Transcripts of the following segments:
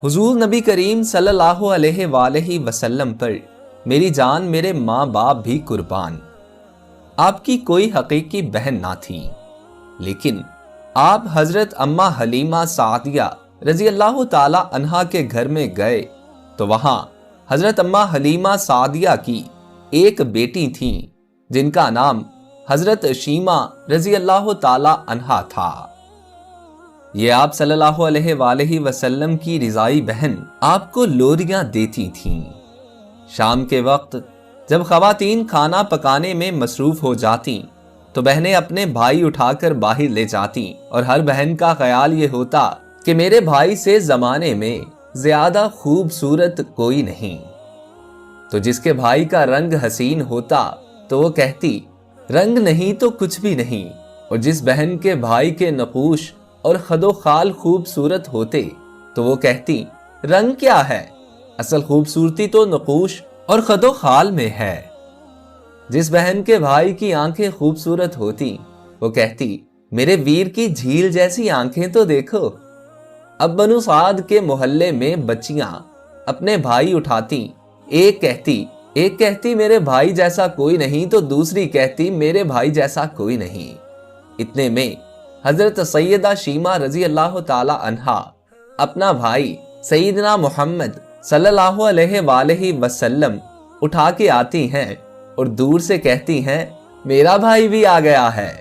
हुजूर नबी करीम सल्लल्लाहु अलैहि वालैहि वसल्लम पर मेरी जान मेरे माँ बाप भी कुर्बान। आपकी कोई हकीकी बहन ना थी, लेकिन आप हजरत अम्मा हलीमा सादिया रजी अल्लाह ताला अन्हा के घर में गए तो वहां हजरत अम्मा हलीमा सादिया की एक बेटी थी जिनका नाम हजरत शीमा रजी अल्लाह ताला अन्हा था। ये आप सल्लल्लाहु अलैहि वसल्लम की रिजाई बहन आपको लोरियां देती थीं। शाम के वक्त जब खवातीन खाना पकाने में मसरूफ हो जाती तो बहनें अपने भाई उठाकर बाहर ले जाती और हर बहन का ख्याल ये होता कि मेरे भाई से जमाने में ज्यादा खूबसूरत कोई नहीं। तो जिसके भाई का रंग हसीन होता तो वो कहती रंग नहीं तो कुछ भी नहीं, और जिस बहन के भाई के नकूश और खदो खाल खूबसूरत होते तो वो कहती रंग क्या है, असल खूबसूरती तो नकूश और खदो खाल में है। जिस बहन के भाई की आंखें खूबसूरत होती वो कहती मेरे वीर की झील जैसी आंखें तो देखो। अब बनु साद के मोहल्ले में बच्चियां अपने भाई उठाती, एक कहती मेरे भाई जैसा कोई नहीं तो दूसरी कहती मेरे भाई जैसा कोई नहीं। इतने में हजरत सैयदा शीमा रजी अल्लाह ताला अन्हा अपना भाई सईदना मोहम्मद सल्लल्लाहु अलैहि वसल्लम उठा के आती हैं और दूर से कहती हैं मेरा भाई भी आ गया है।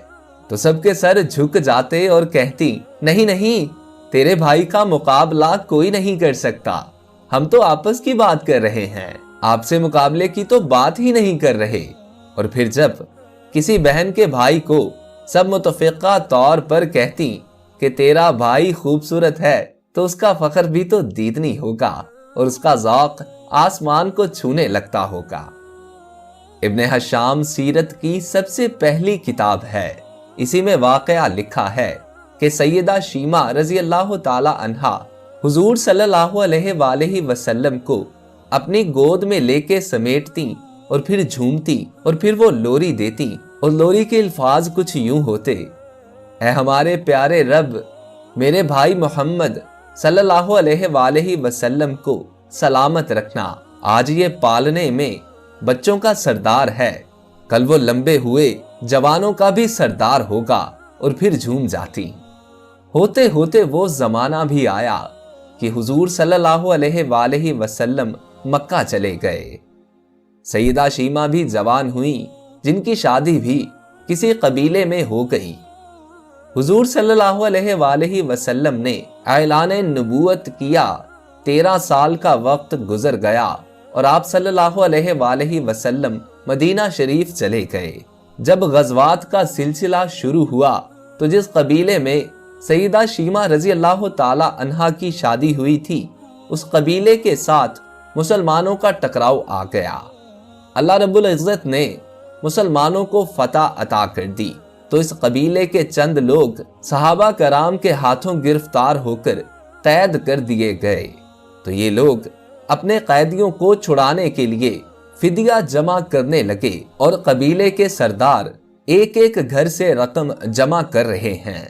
तो सबके सर झुक जाते और कहती नहीं नहीं, तेरे भाई का मुकाबला कोई नहीं कर सकता, हम तो आपस की बात कर रहे हैं, आपसे मुकाबले की तो बात ही नहीं कर रहे। और फिर जब किसी बहन के भाई को सब मुतफ़िक़ा तौर पर कहती कि तेरा भाई खूबसूरत है तो उसका फख्र भी तो दीदनी होगा और उसका ज़ौक़ आसमान को छूने लगता होगा। इब्ने हशाम सीरत की सबसे पहली किताब है। इसी में वाक़या लिखा है कि सैयदा शीमा रजी अल्लाह ताला अन्हा हुजूर सल्लल्लाहु अलैहि वसल्लम को अपनी गोद में लेके समेटती और फिर झूमती और फिर वो लोरी देती और लोरी के अल्फाज कुछ यूं होते, ऐ हमारे प्यारे रब, मेरे भाई मोहम्मद सल्लल्लाहु अलैहि वसल्लम को सलामत रखना, आज ये पालने में बच्चों का सरदार है, कल वो लंबे हुए जवानों का भी सरदार होगा। और फिर झूम जाती। होते होते वो जमाना भी आया कि हुजूर सल्लल्लाहु अलैहि वसल्लम मक्का चले गए। सईदा शीमा भी जवान हुई, जिनकी शादी भी किसी कबीले में हो गई। हुजूर सल्लल्लाहु अलैहि वसल्लम ने ऐलान नबूवत किया। 13 साल का वक्त गुजर गया और आप सल्लल्लाहु अलैहि वसल्लम मदीना शरीफ चले गए। जब गज़वात का सिलसिला शुरू हुआ तो जिस कबीले में सईदा शीमा रजी अल्लाह ताला अन्हा की शादी हुई थी उस कबीले के साथ मुसलमानों का टकराव आ गया। अल्लाह रब्बुल इज़्ज़त ने मुसलमानों को फतह अता कर दी तो इस कबीले के चंद लोग सहाबा कराम के हाथों गिरफ्तार होकर कैद कर दिए गए। तो ये लोग अपने कैदियों को छुड़ाने के लिए फिदिया जमा करने लगे और कबीले के सरदार एक एक घर से रकम जमा कर रहे हैं।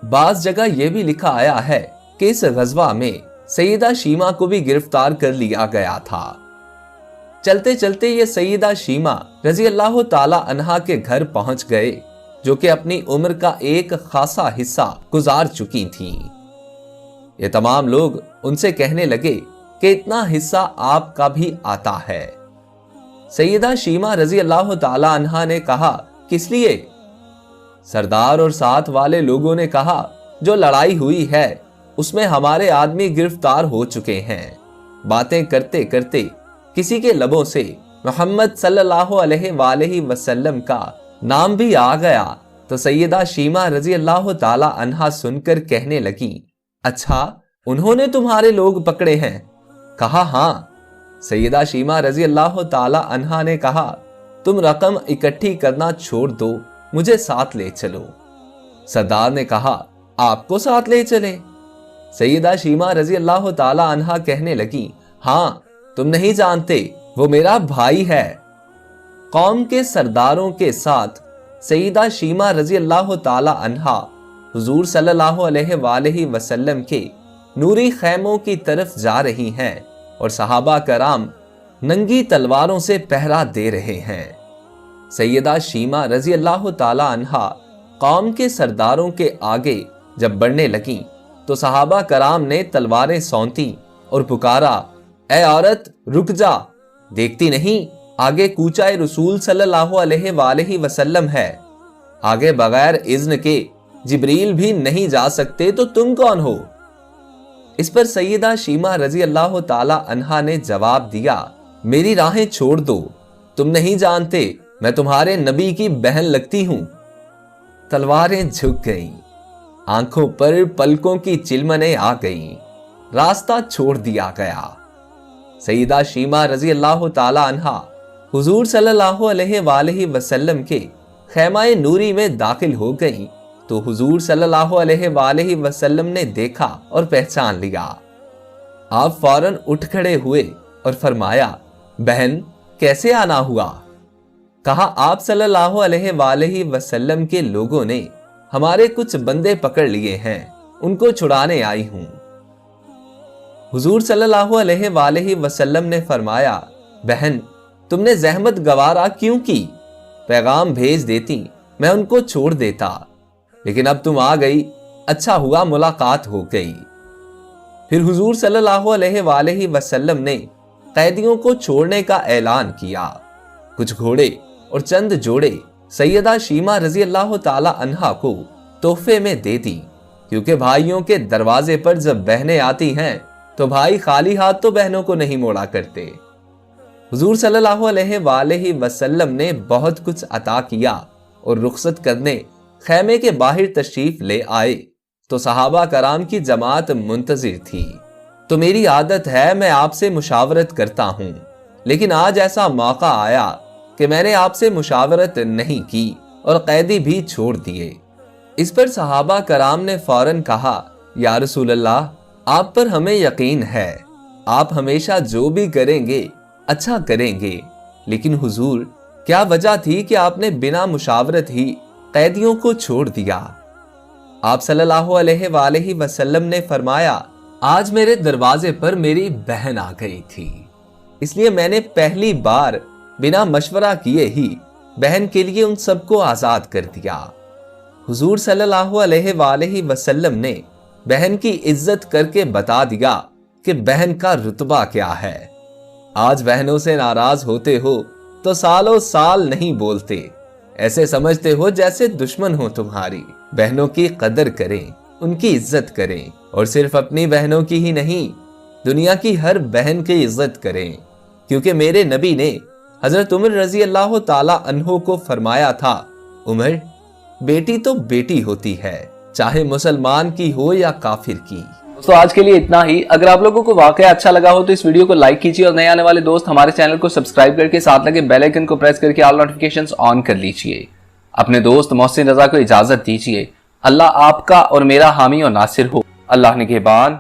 बाज जगह यह भी लिखा आया है कि इस गज़वा में सईदा शीमा को भी गिरफ्तार कर लिया गया था। चलते चलते ये सईदा शीमा रजी अल्लाह ताला अन्हा के घर पहुंच गए, जो कि अपनी उम्र का एक खासा हिस्सा गुजार चुकी थीं। ये तमाम लोग उनसे कहने लगे कि इतना हिस्सा आपका भी आता है। सईदा शीमा रजी अल्लाह ताला अन्हा ने कहा किस लिए? सरदार और साथ वाले लोगों ने कहा जो लड़ाई हुई है उसमें हमारे आदमी गिरफ्तार हो चुके हैं। बातें करते करते किसी के लबों से मोहम्मद सल्लल्लाहु अलैहि वसल्लम का नाम भी आ गया तो सैयदा शीमा रजी अल्लाह ताला अन्हा सुनकर कहने लगी अच्छा, उन्होंने तुम्हारे लोग पकड़े हैं? कहा हाँ। सैयदा शीमा रजी अल्लाह ताला अन्हा ने कहा तुम रकम इकट्ठी करना छोड़ दो, मुझे साथ ले चलो। सरदार ने कहा आपको साथ ले चले? सैयदा शीमा रजी अल्लाह ताला अन्हा कहने लगी हाँ, तुम नहीं जानते, वो मेरा भाई है। कौम के सरदारों के साथ सईदा शीमा रजी अल्लाह ताला अन्हा हुजूर सल्लल्लाहु अलैहि वसल्लम के नूरी खैमों की तरफ जा रही हैं और सहाबा कराम नंगी तलवारों से पहरा दे रहे हैं। सैयदा शीमा रजी अल्लाह ताला अन्हा कौम के सरदारों के आगे जब बढ़ने लगीं तो सहाबा कराम ने तलवारें सौंती और पुकारा, ए औरत रुक जा, देखती नहीं आगे कूचाए रसूल सल्लल्लाहु अलैहि वसल्लम है, आगे बगैर इज्न के जिब्रील भी नहीं जा सकते तो तुम कौन हो। इस पर सैयदा शीमा रजी अल्लाह ताला अन्हा ने जवाब दिया, मेरी राहें छोड़ दो, तुम नहीं जानते मैं तुम्हारे नबी की बहन लगती हूं। तलवारें झुक गईं, आंखों पर पलकों की चिलमने आ गईं, रास्ता छोड़ दिया गया। सैयदा शीमा रजी अल्लाह ताला अन्हा हुजूर सल्लल्लाहु अलैहि वसल्लम के खैमाए नूरी में दाखिल हो गईं तो हुजूर सल्लल्लाहु अलैहि वसल्लम ने देखा और पहचान लिया। आप फौरन उठ खड़े हुए और फरमाया, बहन कैसे आना हुआ। कहा, आप सल्लल्लाहु अलैहि वसल्लम के लोगों ने हमारे कुछ बंदे पकड़ लिए हैं, उनको छुड़ाने आई हूं। हुजूर सल्लल्लाहु अलैहि वसल्लम ने फरमाया, बहन तुमने जहमत गवारा क्यों की, पैगाम भेज देती मैं उनको छोड़ देता, लेकिन अब तुम आ गई, अच्छा हुआ मुलाकात हो गई। फिर हुजूर सल्लल्लाहु अलैहि वसल्लम ने कैदियों को छोड़ने का ऐलान किया। कुछ घोड़े और चंद जोड़े सैयदा शीमा रजी अल्लाह ताला अन्हा को तोहफे में दे दी, क्योंकि भाइयों के दरवाजे पर जब बहनें आती हैं तो भाई खाली हाथ तो बहनों को नहीं मोड़ा करते। हुजूर सल्लल्लाहु अलैहि वसल्लम ने बहुत कुछ अता किया और रुखसत करने खैमे के बाहर तशरीफ ले आए तो सहाबा कराम की जमात मुंतजिर थी। तो मेरी आदत है मैं आपसे मुशावरत करता हूं, लेकिन आज ऐसा मौका आया कि मैंने आपसे मुशावरत नहीं की और कैदी भी छोड़ दिए। इस पर सहाबा कराम ने फौरन कहा, या रसूल अल्लाह, आप पर हमें यकीन है, आप हमेशा जो भी करेंगे अच्छा करेंगे, लेकिन हुजूर क्या वजह थी कि आपने बिना मुशावरत ही कैदियों को छोड़ दिया। आप सल्लल्लाहु अलैहि वसल्लम ने फरमाया, आज मेरे दरवाजे पर मेरी बहन आ गई थी, इसलिए मैंने पहली बार बिना मशवरा किए ही बहन के लिए उन सबको आजाद कर दिया। हुजूर सल्लल्लाहु अलैहि वसल्लम ने बहन की इज्जत करके बता दिया कि बहन का रुतबा क्या है। आज बहनों से नाराज होते हो तो सालों साल नहीं बोलते, ऐसे समझते हो जैसे दुश्मन हो तुम्हारी। बहनों की कदर करें, उनकी इज्जत करें, और सिर्फ अपनी बहनों की ही नहीं दुनिया की हर बहन की इज्जत करें, क्योंकि मेरे नबी ने हजरत उमर रजी अल्लाह ताला अन्हो को फरमाया था, उमर बेटी तो बेटी होती है, चाहे मुसलमान की हो या काफिर की। तो आज के लिए इतना ही। अगर आप लोगों को वाकई अच्छा लगा हो तो इस वीडियो को लाइक कीजिए और नए आने वाले दोस्त हमारे चैनल को सब्सक्राइब करके साथ लगे बेल आइकन को प्रेस करके ऑल नोटिफिकेशंस ऑन कर लीजिए। अपने दोस्त मोहसिन रजा को इजाजत दीजिए। अल्लाह आपका और मेरा हामी और नासिर हो। अल्लाह निगहबान।